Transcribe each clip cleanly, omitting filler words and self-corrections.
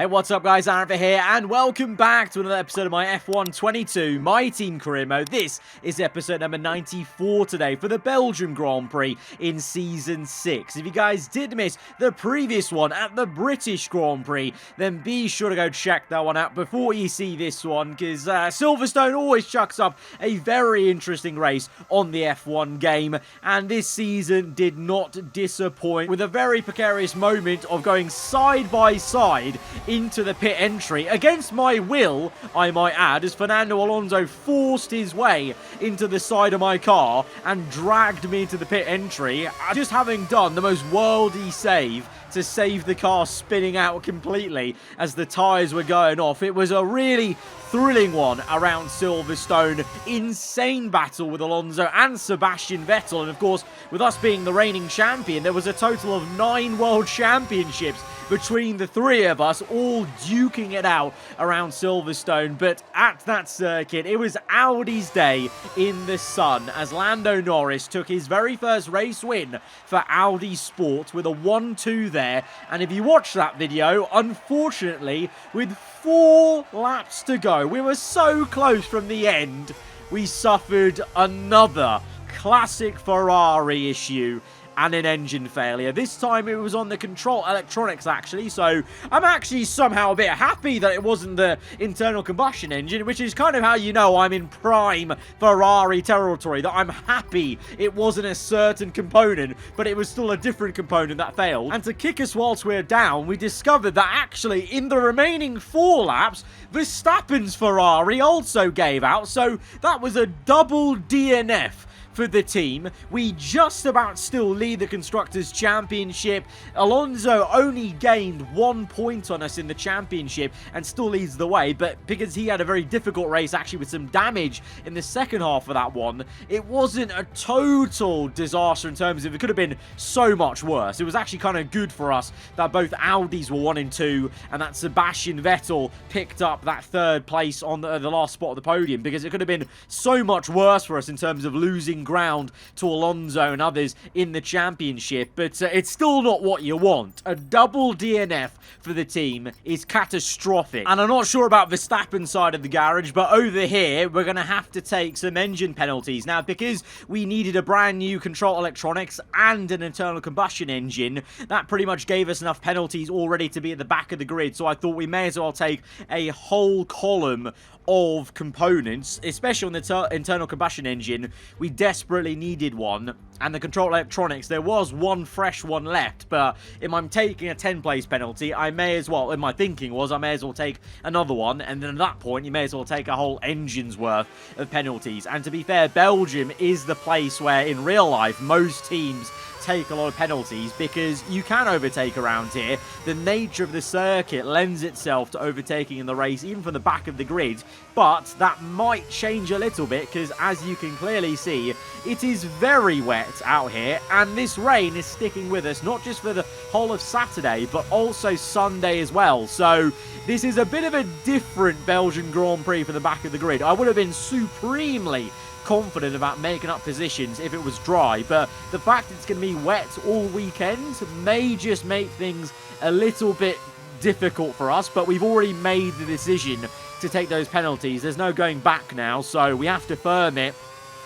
Hey, what's up guys, aarava here, and welcome back to another episode of my F1 22 My Team Career Mode. This is episode number 94 today for the Belgian Grand Prix in Season 6. If you guys did miss the previous one at the British Grand Prix, then be sure to go check that one out before you see this one, because Silverstone always chucks up a very interesting race on the F1 game, and this season did not disappoint with a very precarious moment of going side by side into the pit entry, against my will, I might add, as Fernando Alonso forced his way into the side of my car and dragged me into the pit entry, just having done the most worldy save to save the car spinning out completely as the tyres were going off. It was a really thrilling one around Silverstone. Insane battle with Alonso and Sebastian Vettel, and of course, with us being the reigning champion, there was a total of 9 world championships between the three of us, all duking it out around Silverstone. But at that circuit, it was Audi's day in the sun as Lando Norris took his very first race win for Audi Sport with a 1-2 there. And if you watch that video, unfortunately, with 4 laps to go, we were so close from the end, we suffered another classic Ferrari issue and an engine failure. This time it was on the control electronics actually, so I'm actually somehow a bit happy that it wasn't the internal combustion engine, which is kind of how you know I'm in prime Ferrari territory, that I'm happy it wasn't a certain component, but it was still a different component that failed. And to kick us whilst we're down, we discovered that actually in the remaining 4 laps, Verstappen's Ferrari also gave out, so that was a double DNF for the team. We just about still lead the Constructors' Championship. Alonso only gained 1 point on us in the championship and still leads the way, but because he had a very difficult race actually with some damage in the second half of that one, it wasn't a total disaster in terms of it could have been so much worse. It was actually kind of good for us that both Audis were 1 and 2 and that Sebastian Vettel picked up that 3rd place on the last spot of the podium, because it could have been so much worse for us in terms of losing ground to Alonso and others in the championship. But it's still not what you want. A double DNF for the team is catastrophic, and I'm not sure about Verstappen's side of the garage, but over here we're going to have to take some engine penalties. Now, because we needed a brand new control electronics and an internal combustion engine, that pretty much gave us enough penalties already to be at the back of the grid, so I thought we may as well take a whole column of components, especially on the internal combustion engine. We desperately needed one, and the control electronics, there was 1 fresh one left, but if I'm taking a 10 place penalty, I may as well, and my thinking was I may as well take another one, and then at that point you may as well take a whole engine's worth of penalties. And to be fair, Belgium is the place where in real life most teams take a lot of penalties, because you can overtake around here. The nature of the circuit lends itself to overtaking in the race, even from the back of the grid, but that might change a little bit, because as you can clearly see, it is very wet out here, and this rain is sticking with us, not just for the whole of Saturday, but also Sunday as well. So this is a bit of a different Belgian Grand Prix for the back of the grid. I would have been supremely confident about making up positions if it was dry, but the fact that it's going to be wet all weekend may just make things a little bit difficult for us. But we've already made the decision to take those penalties. There's no going back now, so we have to firm it,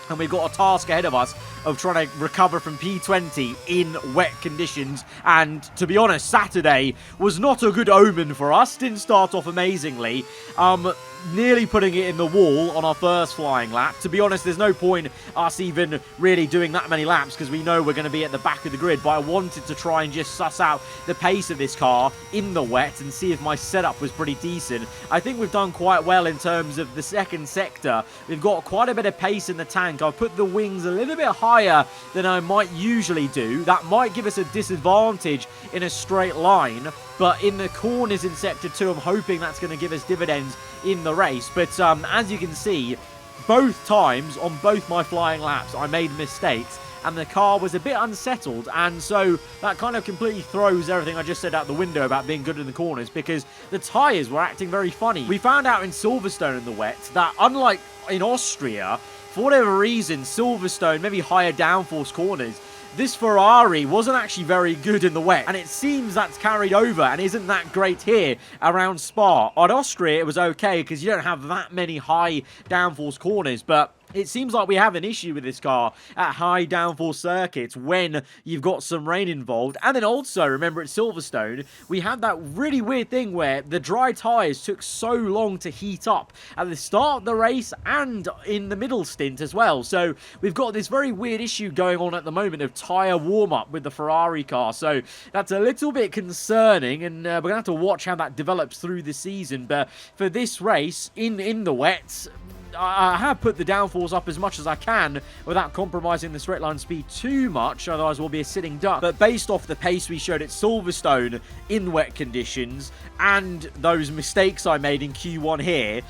and we've got a task ahead of us of trying to recover from P20 in wet conditions. And to be honest, Saturday was not a good omen for us. Didn't start off amazingly. Nearly putting it in the wall on our first flying lap. To be honest, there's no point us even really doing that many laps, because we know we're going to be at the back of the grid, but I wanted to try and just suss out the pace of this car in the wet and see if my setup was pretty decent. I think we've done quite well in terms of the second sector. We've got quite a bit of pace in the tank. I've put the wings a little bit higher than I might usually do. That might give us a disadvantage in a straight line, but in the corners in Sector 2, I'm hoping that's going to give us dividends in the race. But as you can see, both times on both my flying laps, I made mistakes, and the car was a bit unsettled, and so that kind of completely throws everything I just said out the window about being good in the corners, because the tyres were acting very funny. We found out in Silverstone in the wet that, unlike in Austria, for whatever reason, Silverstone, maybe higher downforce corners, this Ferrari wasn't actually very good in the wet, and it seems that's carried over and isn't that great here around Spa. On Austria, it was okay because you don't have that many high downforce corners, but it seems like we have an issue with this car at high downforce circuits when you've got some rain involved. And then also, remember at Silverstone, we had that really weird thing where the dry tyres took so long to heat up at the start of the race and in the middle stint as well. So we've got this very weird issue going on at the moment of tyre warm-up with the Ferrari car. So that's a little bit concerning, and we're going to have to watch how that develops through the season. But for this race, in the wet, I have put the downforce up as much as I can without compromising the straight line speed too much, otherwise we'll be a sitting duck. But based off the pace we showed at Silverstone in wet conditions and those mistakes I made in Q1 here,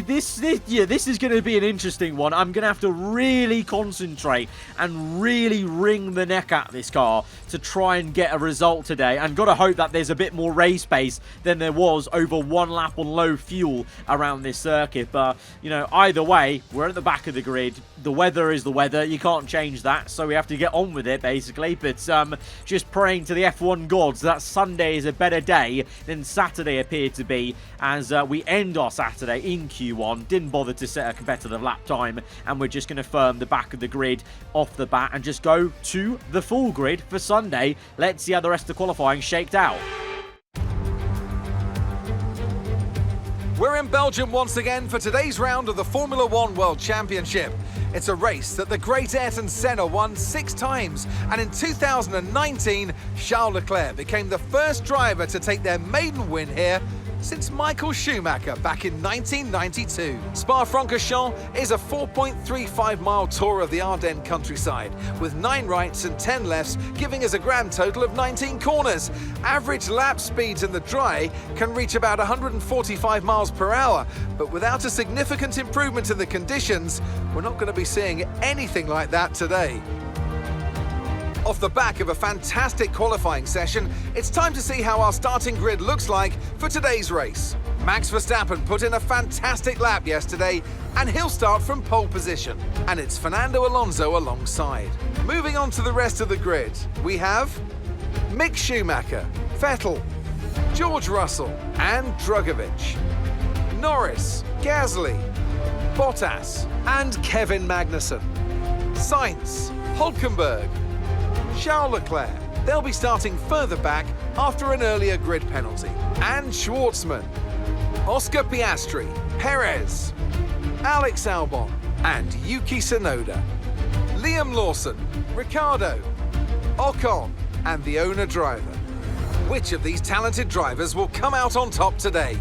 this is going to be an interesting one. I'm going to have to really concentrate and really wring the neck at this car to try and get a result today. And got to hope that there's a bit more race pace than there was over one lap on low fuel around this circuit. But, you know, either way, we're at the back of the grid. The weather is the weather. You can't change that, so we have to get on with it, basically. But just praying to the F1 gods that Sunday is a better day than Saturday appeared to be, as we end our Saturday in Q1. Didn't bother to set a competitive lap time, and we're just going to firm the back of the grid off the bat and just go to the full grid for Sunday. Let's see how the rest of qualifying shaked out. We're in Belgium once again for today's round of the Formula One World Championship. It's a race that the great Ayrton Senna won 6 times, and in 2019, Charles Leclerc became the first driver to take their maiden win here since Michael Schumacher back in 1992. Spa-Francorchamps is a 4.35-mile tour of the Ardennes countryside, with 9 rights and 10 lefts, giving us a grand total of 19 corners. Average lap speeds in the dry can reach about 145 miles per hour, but without a significant improvement in the conditions, we're not going to be seeing anything like that today. Off the back of a fantastic qualifying session, it's time to see how our starting grid looks like for today's race. Max Verstappen put in a fantastic lap yesterday, and he'll start from pole position. And it's Fernando Alonso alongside. Moving on to the rest of the grid, we have Mick Schumacher, Vettel, George Russell and Drugovich, Norris, Gasly, Bottas and Kevin Magnussen, Sainz, Hülkenberg, Charles Leclerc. They'll be starting further back after an earlier grid penalty. And Schwartzman, Oscar Piastri, Perez, Alex Albon and Yuki Tsunoda, Liam Lawson, Ricciardo, Ocon and the owner driver. Which of these talented drivers will come out on top today?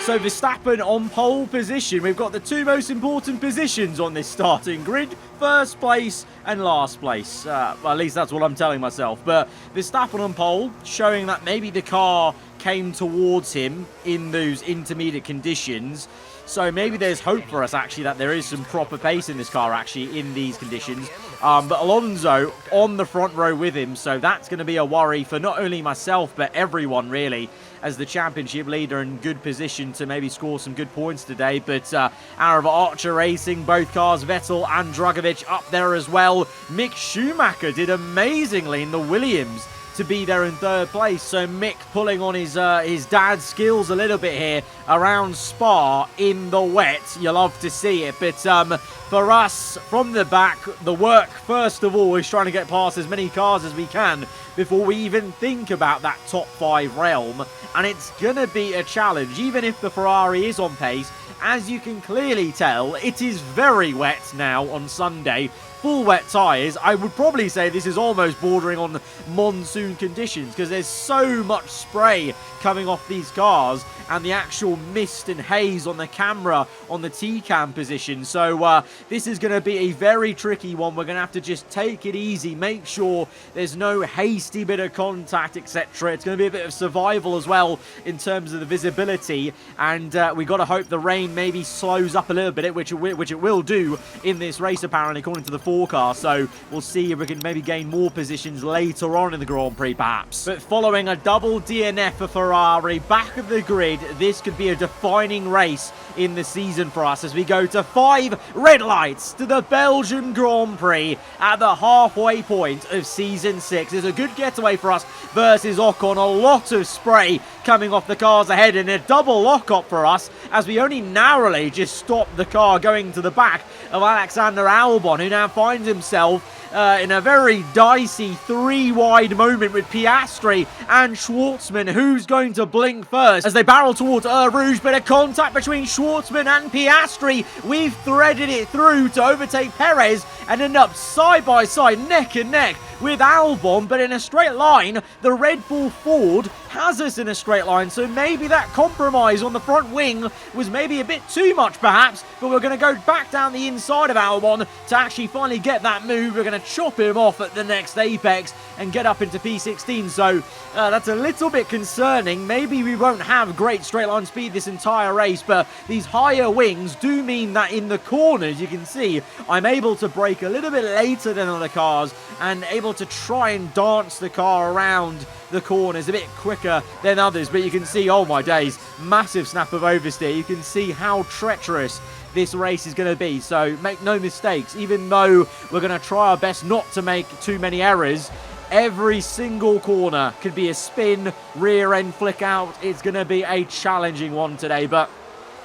So Verstappen on pole position. We've got the 2 most important positions on this starting grid. First place and last place. Well, at least that's what I'm telling myself. But Verstappen on pole, showing that maybe the car came towards him in those intermediate conditions. So maybe there's hope for us, actually, that there is some proper pace in this car, actually, in these conditions. But Alonso on the front row with him, so that's going to be a worry for not only myself, but everyone, really, as the championship leader in good position to maybe score some good points today. But aarava Archer Racing, both cars, Vettel and Drugovich up there as well. Mick Schumacher did amazingly in the Williams to be there in 3rd place. So Mick pulling on his dad's skills a little bit here around Spa in the wet. You love to see it. But for us, from the back, the work, first of all, is trying to get past as many cars as we can before we even think about that top 5 realm. And it's going to be a challenge, even if the Ferrari is on pace. As you can clearly tell, it is very wet now on Sunday. Full wet tyres. I would probably say this is almost bordering on monsoon conditions because there's so much spray coming off these cars and the actual mist and haze on the camera on the T-cam position. So this is going to be a very tricky one. We're going to have to just take it easy, make sure there's no hasty bit of contact, etc. It's going to be a bit of survival as well in terms of the visibility, and we got to hope the rain maybe slows up a little bit, which it will do in this race apparently, according to the 4 car, so we'll see if we can maybe gain more positions later on in the Grand Prix, perhaps. But following a double DNF for Ferrari, back of the grid, this could be a defining race in the season for us as we go to 5 red lights to the Belgian Grand Prix at the halfway point of Season 6. It's a good getaway for us versus Ocon. A lot of spray coming off the cars ahead and a double lock-up for us as we only narrowly just stopped the car going to the back of Alexander Albon, who now finds himself in a very dicey 3-wide moment with Piastri and Schwartzman. Who's going to blink first as they barrel towards Rouge? Bit of contact between Schwartzman and Piastri. We've threaded it through to overtake Perez and end up side by side, neck and neck with Albon, but in a straight line. The Red Bull Ford has us in a straight line, so maybe that compromise on the front wing was maybe a bit too much perhaps, but we're going to go back down the inside of Albon to actually finally get that move. We're going to chop him off at the next apex and get up into P16, so that's a little bit concerning. Maybe we won't have great straight line speed this entire race, but these higher wings do mean that in the corners, you can see I'm able to brake a little bit later than other cars and able to try and dance the car around the corners a bit quicker than others. But you can see, oh my days, massive snap of oversteer. You can see how treacherous this race is going to be, so make no mistakes. Even though we're going to try our best not to make too many errors, every single corner could be a spin, rear end flick out. It's going to be a challenging one today, but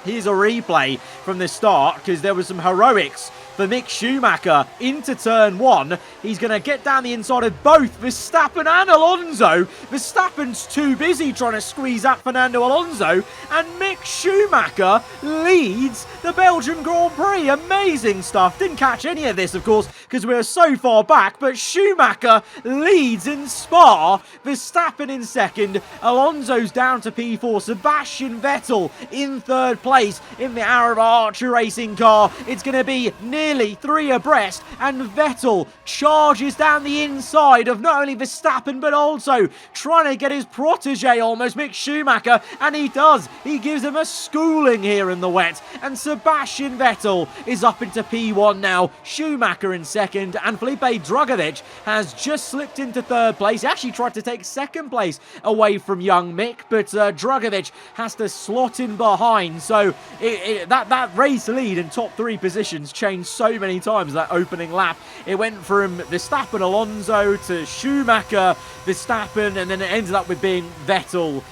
here's a replay from the start because there was some heroics for Mick Schumacher into turn 1. He's going to get down the inside of both Verstappen and Alonso. Verstappen's too busy trying to squeeze out Fernando Alonso, and Mick Schumacher leads the Belgian Grand Prix. Amazing stuff. Didn't catch any of this, of course, because we were so far back, but Schumacher leads in Spa. Verstappen in second. Alonso's down to P4. Sebastian Vettel in third place in the aarava Archer Racing car. It's going to be nearly 3 abreast, and Vettel charges down the inside of not only Verstappen but also trying to get his protege almost, Mick Schumacher, and he does. He gives him a schooling here in the wet, and Sebastian Vettel is up into P1 now. Schumacher in second, and Felipe Drugovich has just slipped into third place. He actually tried to take second place away from young Mick, but Drugovich has to slot in behind, so that race lead and top 3 positions changed so many times that opening lap. It went from Verstappen Alonso to Schumacher Verstappen, and then it ended up with being Vettel,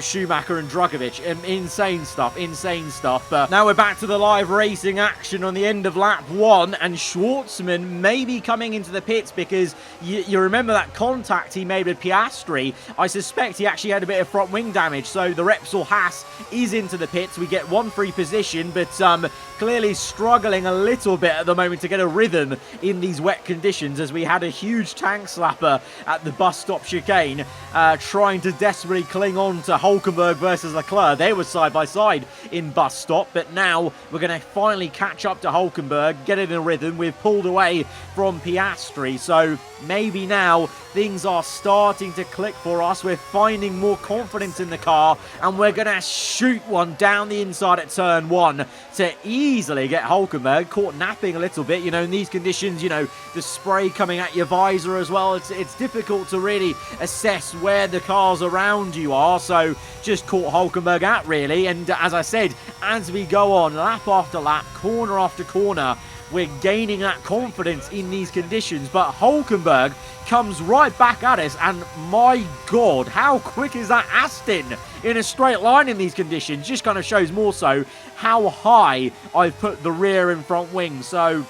Schumacher and Drugovich. Insane stuff. But now we're back to the live racing action on the end of lap 1, and Schwartzman may be coming into the pits because you remember that contact he made with Piastri. I suspect he actually had a bit of front wing damage, so the Repsol Haas is into the pits. We get 1 free position, but clearly struggling a little bit at the moment to get a rhythm in these wet conditions, as we had a huge tank slapper at the bus stop chicane trying to desperately cling on to Hulkenberg versus Leclerc. They were side by side in bus stop, but now we're going to finally catch up to Hulkenberg, get it in a rhythm. We've pulled away from Piastri, so maybe now things are starting to click for us. We're finding more confidence in the car, and we're going to shoot one down the inside at turn 1 to easily get Hulkenberg caught napping a little bit. You know, in these conditions, you know, the spray coming at your visor as well, it's difficult to really assess where the cars around you are, so just caught Hulkenberg out really. And as I said, as we go on lap after lap, corner after corner, we're gaining that confidence in these conditions, but Hulkenberg comes right back at us, and my God, how quick is that Aston in a straight line in these conditions? Just kind of shows more so how high I've put the rear and front wing. So,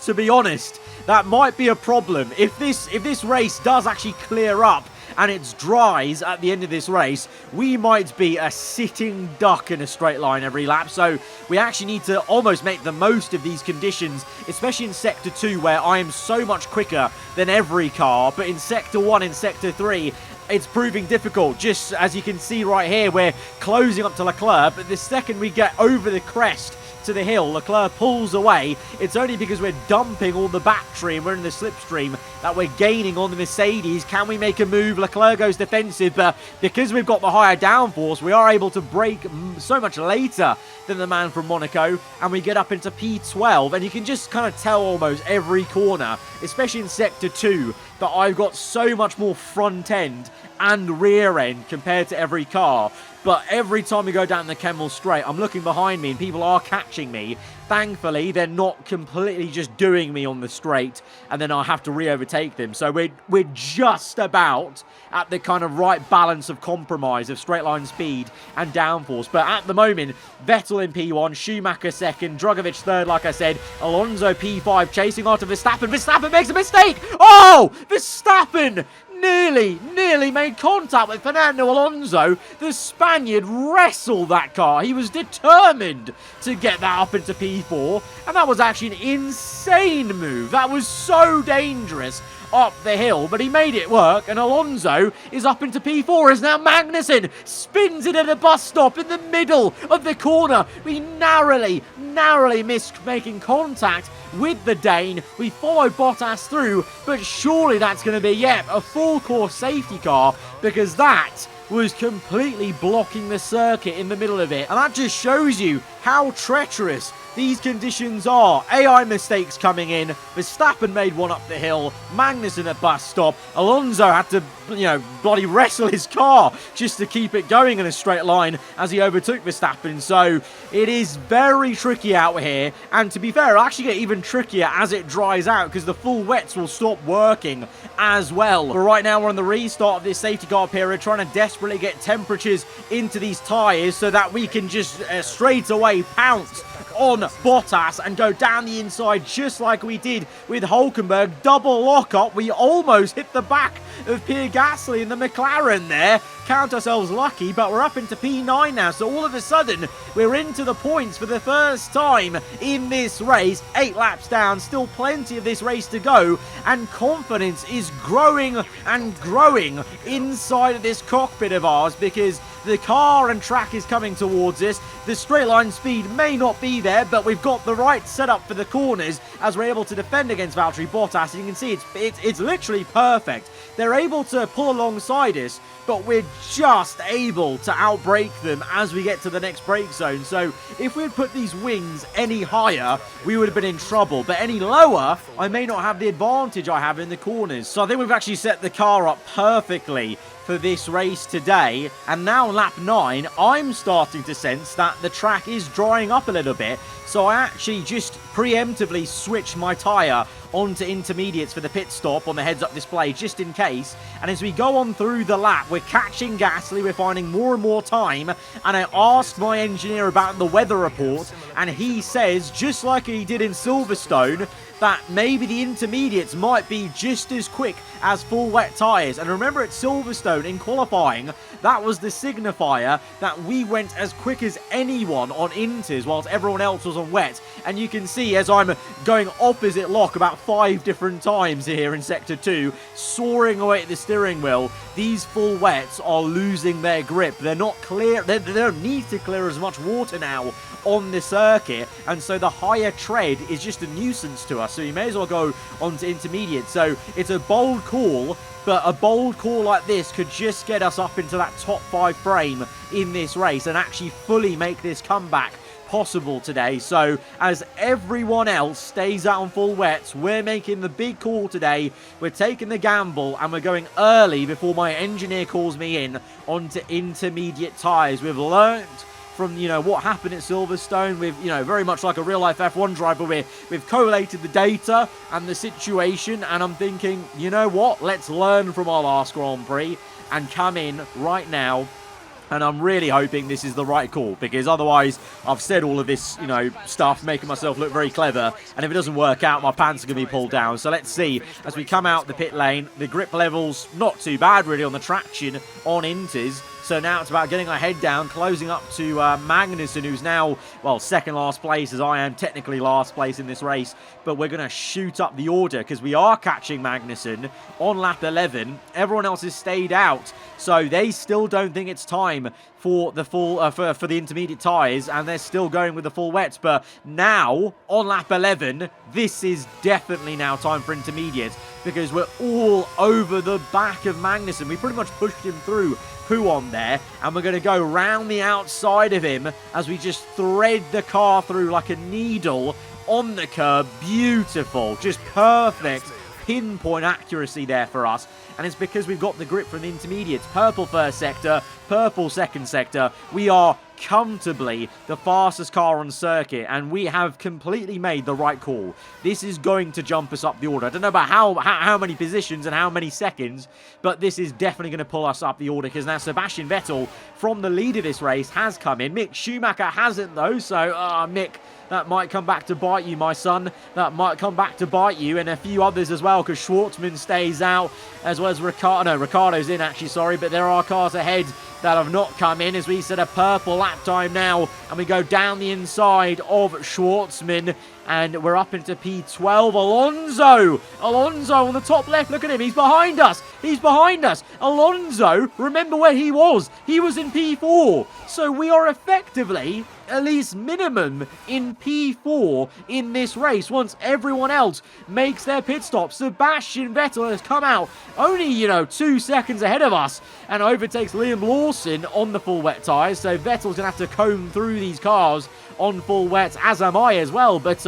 to be honest, that might be a problem. If this race does actually clear up and it's dries at the end of this race, we might be a sitting duck in a straight line every lap. So we actually need to almost make the most of these conditions, especially in Sector 2, where I am so much quicker than every car. But in Sector 1 and Sector 3, it's proving difficult. Just as you can see right here, we're closing up to Leclerc, but the second we get over the crest to the hill, Leclerc pulls away. It's only because we're dumping all the battery and we're in the slipstream that we're gaining on the Mercedes. Can we make a move? Leclerc goes defensive, but because we've got the higher downforce, we are able to brake so much later than the man from Monaco, and we get up into P12, and you can just kind of tell almost every corner, especially in Sector 2, that I've got so much more front end and rear end compared to every car. But every time we go down the Kemmel Straight, I'm looking behind me and people are catching me. Thankfully, they're not completely just doing me on the straight and then I'll have to re-overtake them. So we're just about at the kind of right balance of compromise of straight line speed and downforce. But at the moment, Vettel in P1, Schumacher second, Drugovich third, like I said, Alonso P5 chasing after Verstappen. Verstappen makes a mistake! Oh! Verstappen! Nearly made contact with Fernando Alonso. The Spaniard wrestled that car. He was determined to get that up into P4. And that was actually an insane move. That was so dangerous up the hill, but he made it work, and Alonso is up into P4 as now Magnussen spins it at a bus stop in the middle of the corner. We narrowly missed making contact with the Dane. We followed Bottas through, but surely that's going to be, a full course safety car, because that was completely blocking the circuit in the middle of it. And that just shows you how treacherous these conditions are. AI mistakes coming in. Verstappen made one up the hill. Magnussen at bus stop. Alonso had to, bloody wrestle his car just to keep it going in a straight line as he overtook Verstappen. So it is very tricky out here. And to be fair, it'll actually get even trickier as it dries out because the full wets will stop working as well. But right now we're on the restart of this safety car period, trying to desperately get temperatures into these tyres so that we can just straight away pounce on Bottas and go down the inside just like we did with Hulkenberg. Double lockup. We almost hit the back of Pierre Gasly in the McLaren there. Count ourselves lucky, but we're up into P9 now. So all of a sudden, we're into the points for the first time in this race. 8 laps down, still plenty of this race to go. And confidence is growing and growing inside of this cockpit of ours because the car and track is coming towards us. The straight line speed may not be there, but we've got the right setup for the corners as we're able to defend against Valtteri Bottas. And you can see it's literally perfect. They're able to pull alongside us, but we're just able to outbrake them as we get to the next brake zone. So if we'd put these wings any higher, we would have been in trouble. But any lower, I may not have the advantage I have in the corners. So I think we've actually set the car up perfectly for this race today. And now lap 9, I'm starting to sense that the track is drying up a little bit. So I actually just preemptively switched my tyre onto intermediates for the pit stop on the heads-up display, just in case. And as we go on through the lap, we're catching Gasly, we're finding more and more time. And I asked my engineer about the weather report, and he says, just like he did in Silverstone, that maybe the intermediates might be just as quick as full wet tyres. And remember at Silverstone in qualifying, that was the signifier that we went as quick as anyone on inters whilst everyone else was on wet. And you can see as I'm going opposite lock about 5 different times here in Sector 2, soaring away at the steering wheel, these full wets are losing their grip. They're not clear, they don't need to clear as much water now on the circuit, and so the higher tread is just a nuisance to us, so you may as well go on to intermediate. So it's a bold call, but a bold call like this could just get us up into that top 5 frame in this race and actually fully make this comeback possible today. So as everyone else stays out on full wets, we're making the big call today. We're taking the gamble and we're going early before my engineer calls me in onto intermediate tyres. We've learned from, what happened at Silverstone. We've, very much like a real-life F1 driver, we've collated the data and the situation, and I'm thinking, you know what? Let's learn from our last Grand Prix and come in right now. And I'm really hoping this is the right call, because otherwise I've said all of this, stuff, making myself look very clever. And if it doesn't work out, my pants are going to be pulled down. So let's see as we come out the pit lane. The grip level's not too bad, really, on the traction on inters. So now it's about getting our head down, closing up to Magnussen, who's now, well, second last place, as I am technically last place in this race. But we're going to shoot up the order because we are catching Magnussen on lap 11. Everyone else has stayed out, so they still don't think it's time for the full for the intermediate tyres, and they're still going with the full wets. But now on lap 11, this is definitely now time for intermediate because we're all over the back of Magnussen. We pretty much pushed him through on there, and we're going to go round the outside of him as we just thread the car through like a needle on the curb. Beautiful, just perfect pinpoint accuracy there for us, and it's because we've got the grip from the intermediates. Purple first sector, purple second sector. We are comfortably the fastest car on circuit, and we have completely made the right call. This is going to jump us up the order. I don't know about how many positions and how many seconds, but this is definitely going to pull us up the order because now Sebastian Vettel from the lead of this race has come in. Mick Schumacher hasn't though, so Mick, that might come back to bite you, my son. That might come back to bite you, and a few others as well, because Schwartzman stays out, as well as Ricardo. No, Ricardo's in, actually, sorry, but there are cars ahead that have not come in, as we set a purple lap time now, and we go down the inside of Schwartzman, and we're up into P12. Alonso on the top left. Look at him. He's behind us. Alonso, remember where he was. He was in P4. So we are effectively, at least minimum, in P4 in this race once everyone else makes their pit stop. Sebastian Vettel has come out only, 2 seconds ahead of us and overtakes Liam Lawson on the full wet tyres. So Vettel's going to have to comb through these cars on full wet, as am I as well. But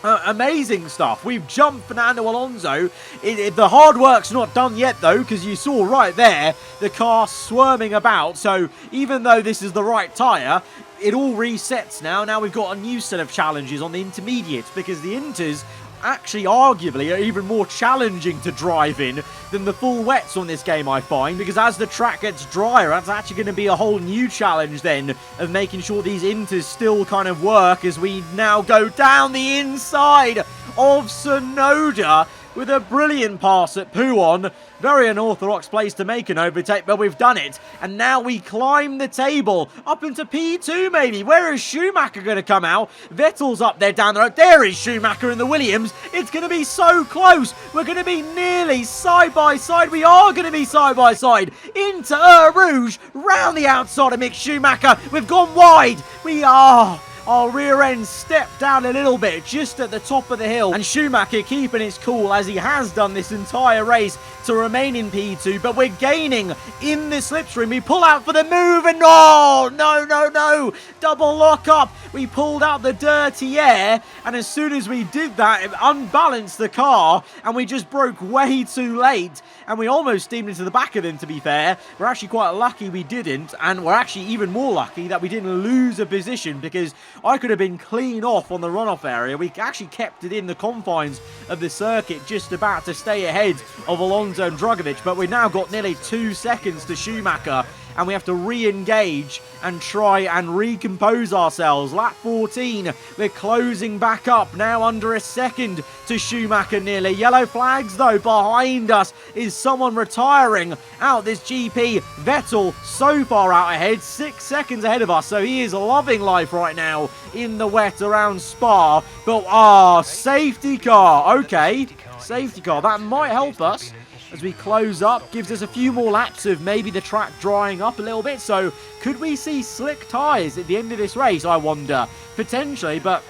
amazing stuff. We've jumped Fernando Alonso. The hard work's not done yet though, because you saw right there the car swarming about. So even though this is the right tyre, it all resets now. Now we've got a new set of challenges on the intermediates, because the inters actually arguably are even more challenging to drive in than the full wets on this game, I find, because as the track gets drier, that's actually going to be a whole new challenge then of making sure these inters still kind of work as we now go down the inside of Tsunoda with a brilliant pass at Pouon. Very unorthodox place to make an overtake, but we've done it. And now we climb the table up into P2 maybe. Where is Schumacher going to come out? Vettel's up there down the road. There is Schumacher in the Williams. It's going to be so close. We're going to be nearly side by side. We are going to be side by side into Eau Rouge, round the outside of Mick Schumacher. We've gone wide. We are. Our rear end stepped down a little bit just at the top of the hill, and Schumacher keeping his cool as he has done this entire race to remain in P2, but we're gaining in the slipstream. We pull out for the move, and no, double lock up. We pulled out the dirty air, and as soon as we did that, it unbalanced the car, and we just broke way too late, and we almost steamed into the back of him, to be fair. We're actually quite lucky we didn't, and we're actually even more lucky that we didn't lose a position, because I could have been clean off on the runoff area. We actually kept it in the confines of the circuit, just about to stay ahead of Alonso and Drugovich, but we've now got nearly 2 seconds to Schumacher, and we have to re-engage and try and recompose ourselves. Lap 14, we're closing back up, now under a second to Schumacher nearly. Yellow flags though, behind us is someone retiring out this GP. Vettel so far out ahead, 6 seconds ahead of us, so he is loving life right now in the wet around Spa. But safety car, okay, safety car, that might help us as we close up. Gives us a few more laps of maybe the track drying up a little bit. So could we see slick tyres at the end of this race, I wonder? Potentially, but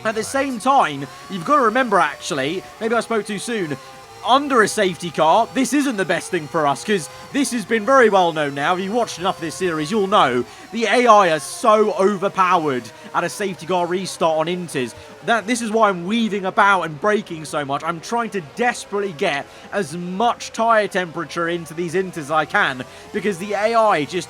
at the same time, you've got to remember, actually, maybe I spoke too soon, under a safety car, this isn't the best thing for us, because this has been very well known now. If you watched enough of this series, you'll know the AI is so overpowered at a safety car restart on inters. This is why I'm weaving about and braking so much. I'm trying to desperately get as much tyre temperature into these inters as I can, because the AI just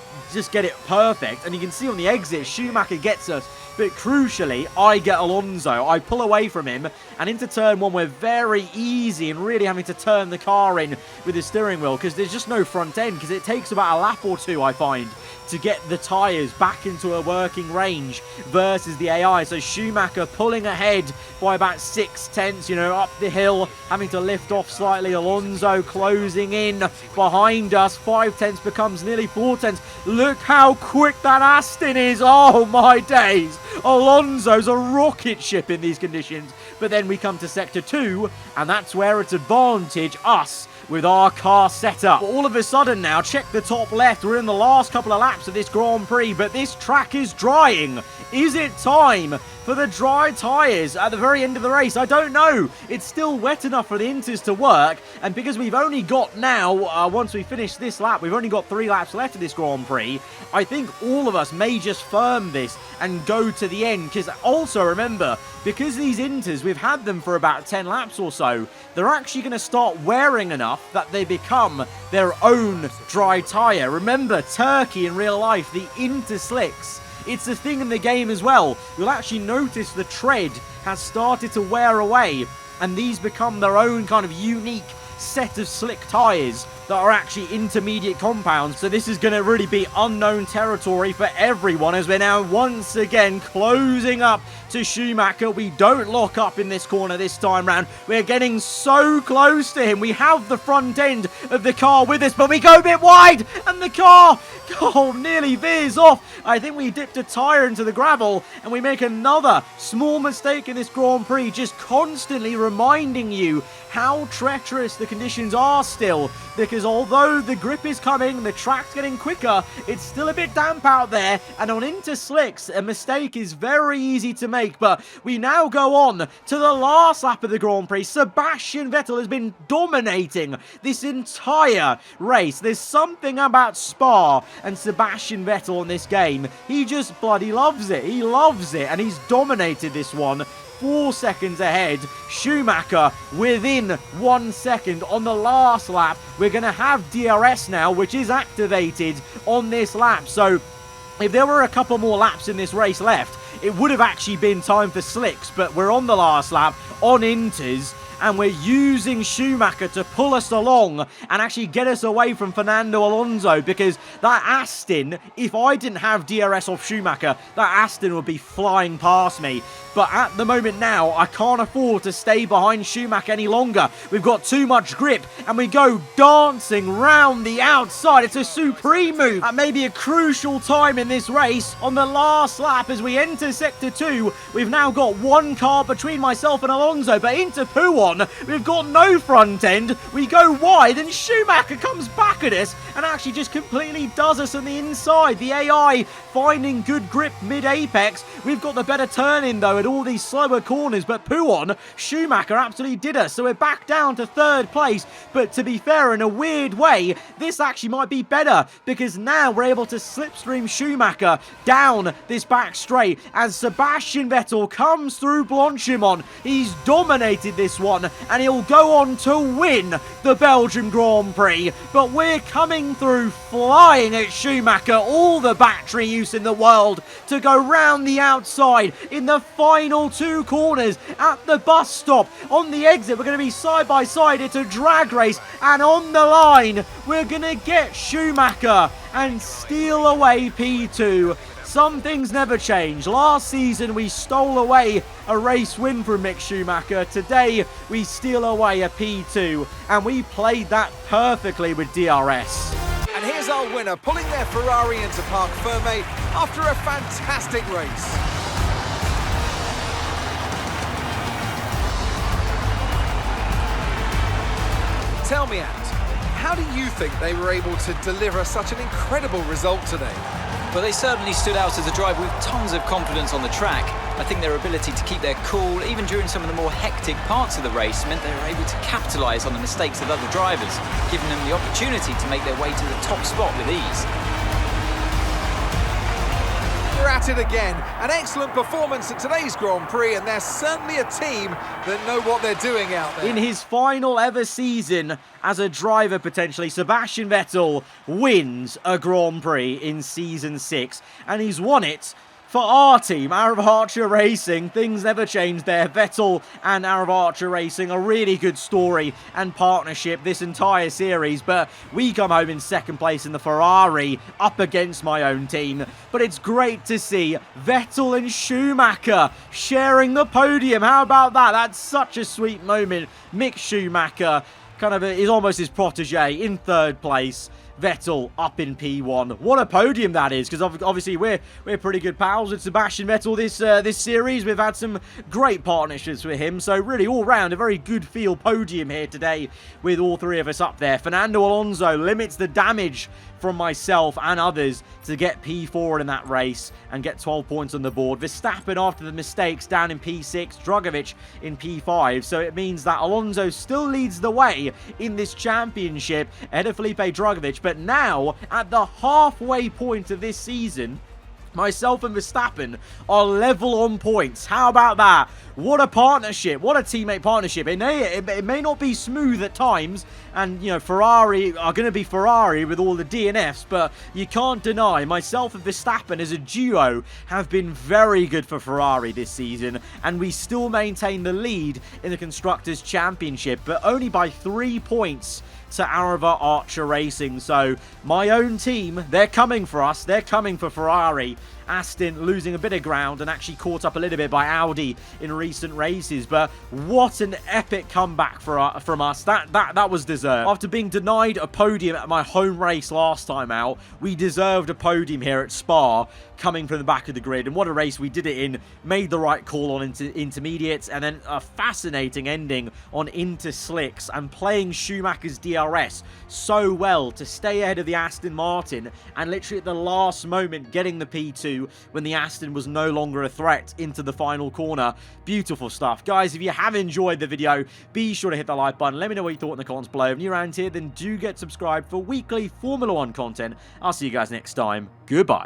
get it perfect. And you can see on the exit, Schumacher gets us, but crucially, I get Alonso. I pull away from him, and into turn 1, we're very easy and really having to turn the car in with the steering wheel, because there's just no front end, because it takes about a lap or two, I find, to get the tyres back into a working range versus the AI. So Schumacher pulling ahead by about 6/10, you know, up the hill, having to lift off slightly. Alonso closing in behind us. 5/10 becomes nearly 4/10. Look how quick that Aston is. Oh my days. Alonso's a rocket ship in these conditions. But then we come to Sector 2, and that's where it's advantage us with our car setup. All of a sudden now, check the top left. We're in the last couple of laps of this Grand Prix, but this track is drying. Is it time for the dry tyres at the very end of the race? I don't know. It's still wet enough for the Inters to work, and because we've only got now, once we finish this lap, we've only got 3 laps left of this Grand Prix, I think all of us may just firm this and go to the end, because also remember, because these Inters, we've had them for about 10 laps or so, they're actually going to start wearing enough that they become their own dry tyre. Remember, Turkey in real life, the Inter SLICKS, it's a thing in the game as well. You'll actually notice the tread has started to wear away, and these become their own kind of unique set of slick tyres that are actually intermediate compounds. So this is going to really be unknown territory for everyone as we're now once again closing up to Schumacher. We don't lock up in this corner this time round. We're getting so close to him. We have the front end of the car with us, but we go a bit wide, and the car nearly veers off. I think we dipped a tyre into the gravel, and we make another small mistake in this Grand Prix, just constantly reminding you how treacherous the conditions are still, because although the grip is coming, the track's getting quicker, it's still a bit damp out there, and on Inter SLICKS, a mistake is very easy to make. But we now go on to the last lap of the Grand Prix. Sebastian Vettel has been dominating this entire race. There's something about Spa and Sebastian Vettel in this game. He just bloody loves it. He loves it, and he's dominated this one. 4 seconds ahead. Schumacher within 1 second on the last lap. We're going to have DRS now, which is activated on this lap. So if there were a couple more laps in this race left, it would have actually been time for SLICKS, but we're on the last lap on Inters, and we're using Schumacher to pull us along and actually get us away from Fernando Alonso, because that Aston, if I didn't have DRS off Schumacher, that Aston would be flying past me. But at the moment now, I can't afford to stay behind Schumacher any longer. We've got too much grip, and we go dancing round the outside. It's a supreme move at maybe a crucial time in this race. On the last lap, as we enter Sector 2, we've now got one car between myself and Alonso, but into Puon, we've got no front end. We go wide, and Schumacher comes back at us and actually just completely does us on the inside. The AI finding good grip mid-apex. We've got the better turn in, though, at all these slower corners, but Puon, Schumacher absolutely did us. So we're back down to 3rd place, but to be fair, in a weird way, this actually might be better, because now we're able to slipstream Schumacher down this back straight as Sebastian Vettel comes through Blanchimont. He's dominated this one, and he'll go on to win the Belgian Grand Prix. But we're coming through flying at Schumacher, all the battery use in the world to go round the outside in the final 2 corners at the bus stop. On the exit, we're going to be side by side. It's a drag race, and on the line, we're going to get Schumacher and steal away P2. Some things never change. Last season, we stole away a race win from Mick Schumacher. Today, we steal away a P2, and we played that perfectly with DRS. And here's our winner, pulling their Ferrari into Parc Fermé after a fantastic race. Tell me, Ant, how do you think they were able to deliver such an incredible result today? Well, they certainly stood out as a driver with tons of confidence on the track. I think their ability to keep their cool, even during some of the more hectic parts of the race, meant they were able to capitalise on the mistakes of other drivers, giving them the opportunity to make their way to the top spot with ease. We're at it again. An excellent performance at today's Grand Prix, and they're certainly a team that know what they're doing out there. In his final ever season as a driver, potentially, Sebastian Vettel wins a Grand Prix in Season 6, and he's won it For our team, AAR Racing, things never changed there. Vettel and AAR Racing, a really good story and partnership this entire series, but we come home in second place in the Ferrari up against my own team. But it's great to see Vettel and Schumacher sharing the podium. How about that? That's such a sweet moment. Mick Schumacher is almost his protege in third place. Vettel up in P1. What a podium that is, because obviously we're pretty good pals with Sebastian Vettel this series. We've had some great partnerships with him, so really all round a very good feel podium here today with all three of us up there. Fernando Alonso limits the damage from myself and others to get P4 in that race and get 12 points on the board. Verstappen, after the mistakes, down in P6, Drugovich in P5, so it means that Alonso still leads the way in this championship ahead of Felipe Drugovich. But now, at the halfway point of this season, myself and Verstappen are level on points. How about that? What a partnership. What a teammate partnership. It may not be smooth at times, and, you know, Ferrari are going to be Ferrari with all the DNFs, but you can't deny myself and Verstappen as a duo have been very good for Ferrari this season, and we still maintain the lead in the Constructors' Championship, but only by 3 points to aarava Racing. So my own team, they're coming for us. They're coming for Ferrari. Aston losing a bit of ground and actually caught up a little bit by Audi in recent races. But what an epic comeback from us. That was deserved. After being denied a podium at my home race last time out, we deserved a podium here at Spa, coming from the back of the grid. And what a race we did it in. Made the right call on intermediates, and then a fascinating ending on into slicks, and playing Schumacher's DRS so well to stay ahead of the Aston Martin, and literally at the last moment getting the P2 when the Aston was no longer a threat into the final corner. Beautiful stuff. Guys, if you have enjoyed the video, be sure to hit the like button. Let me know what you thought in the comments below. If you're around here, then do get subscribed for weekly Formula 1 content. I'll see you guys next time. Goodbye.